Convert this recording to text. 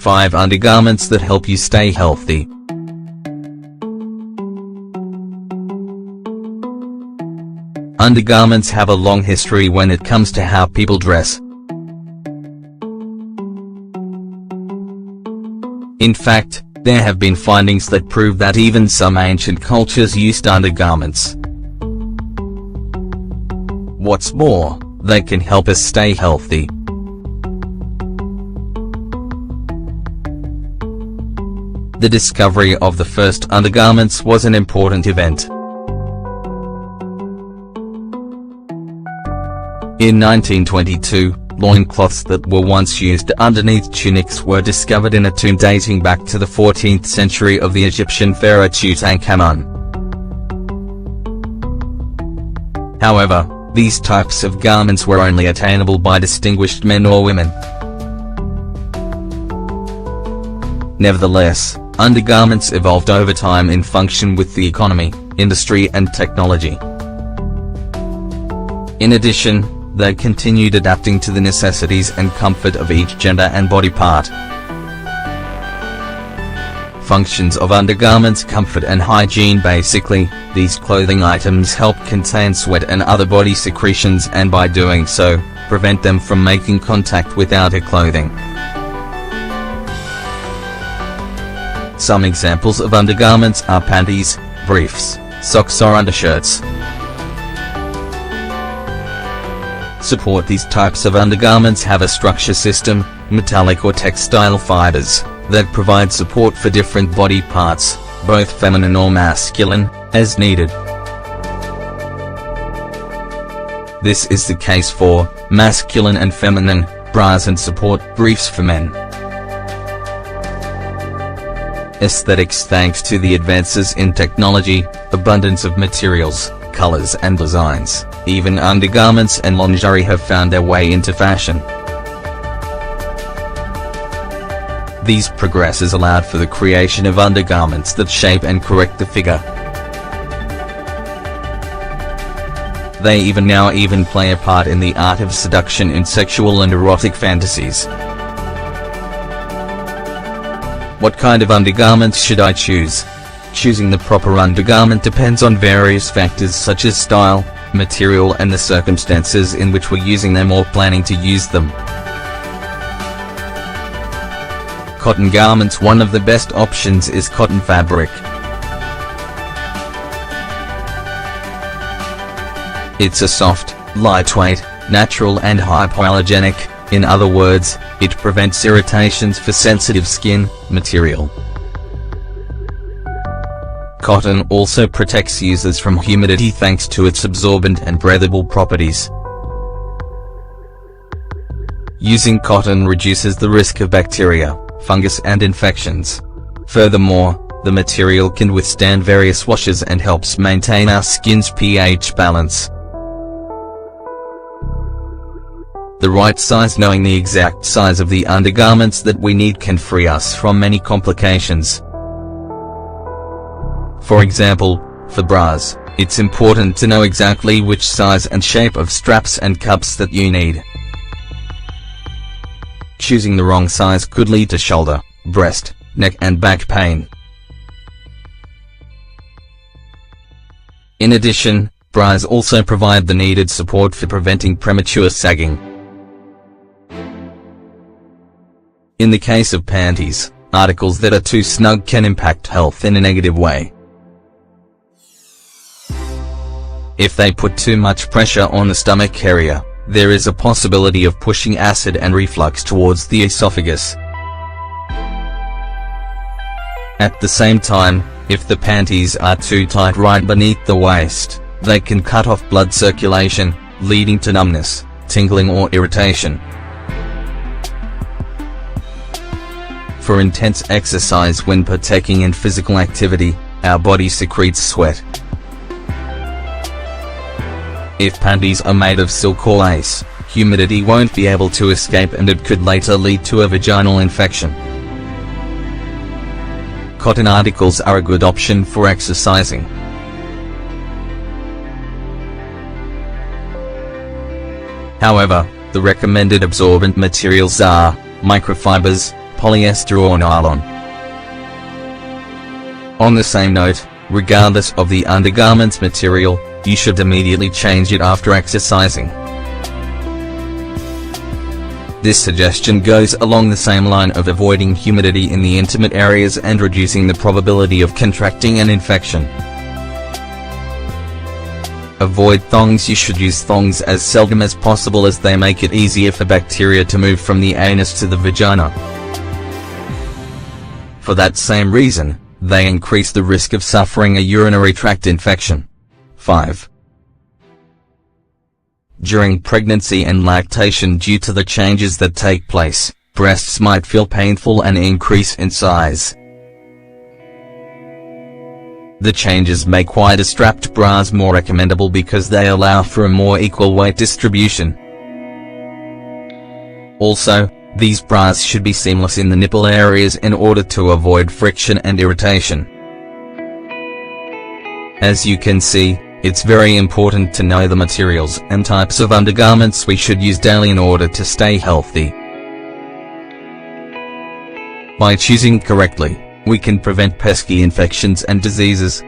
5 undergarments that help you stay healthy. Undergarments have a long history when it comes to how people dress. In fact, there have been findings that prove that even some ancient cultures used undergarments. What's more, they can help us stay healthy. The discovery of the first undergarments was an important event. In 1922, loincloths that were once used underneath tunics were discovered in a tomb dating back to the 14th century of the Egyptian pharaoh Tutankhamun. However, these types of garments were only attainable by distinguished men or women. Nevertheless, undergarments evolved over time in function with the economy, industry and technology. In addition, they continued adapting to the necessities and comfort of each gender and body part. Functions of undergarments: comfort and hygiene. Basically, these clothing items help contain sweat and other body secretions, and by doing so, prevent them from making contact with outer clothing. Some examples of undergarments are panties, briefs, socks or undershirts. Support: these types of undergarments have a structure system, metallic or textile fibers, that provide support for different body parts, both feminine or masculine, as needed. This is the case for masculine and feminine bras and support briefs for men. Aesthetics: thanks to the advances in technology, abundance of materials, colors and designs, even undergarments and lingerie have found their way into fashion. These progresses allowed for the creation of undergarments that shape and correct the figure. They even play a part in the art of seduction in sexual and erotic fantasies. What kind of undergarments should I choose? Choosing the proper undergarment depends on various factors such as style, material and the circumstances in which we're using them or planning to use them. Cotton garments: one of the best options is cotton fabric. It's a soft, lightweight, natural and hypoallergenic. In other words, it prevents irritations for sensitive skin material. Cotton also protects users from humidity thanks to its absorbent and breathable properties. Using cotton reduces the risk of bacteria, fungus and infections. Furthermore, the material can withstand various washes and helps maintain our skin's pH balance. The right size: knowing the exact size of the undergarments that we need can free us from many complications. For example, for bras, it's important to know exactly which size and shape of straps and cups that you need. Choosing the wrong size could lead to shoulder, breast, neck and back pain. In addition, bras also provide the needed support for preventing premature sagging. In the case of panties, articles that are too snug can impact health in a negative way. If they put too much pressure on the stomach area, there is a possibility of pushing acid and reflux towards the esophagus. At the same time, if the panties are too tight right beneath the waist, they can cut off blood circulation, leading to numbness, tingling or irritation. For intense exercise: when partaking in physical activity, our body secretes sweat. If panties are made of silk or lace, humidity won't be able to escape and it could later lead to a vaginal infection. Cotton articles are a good option for exercising. However, the recommended absorbent materials are microfibers, polyester or nylon. On the same note, regardless of the undergarments material, you should immediately change it after exercising. This suggestion goes along the same line of avoiding humidity in the intimate areas and reducing the probability of contracting an infection. Avoid thongs. You should use thongs as seldom as possible, as they make it easier for bacteria to move from the anus to the vagina. For that same reason, they increase the risk of suffering a urinary tract infection. 5. During pregnancy and lactation, due to the changes that take place, breasts might feel painful and increase in size. The changes make wider strapped bras more recommendable because they allow for a more equal weight distribution. Also, these bras should be seamless in the nipple areas in order to avoid friction and irritation. As you can see, it's very important to know the materials and types of undergarments we should use daily in order to stay healthy. By choosing correctly, we can prevent pesky infections and diseases.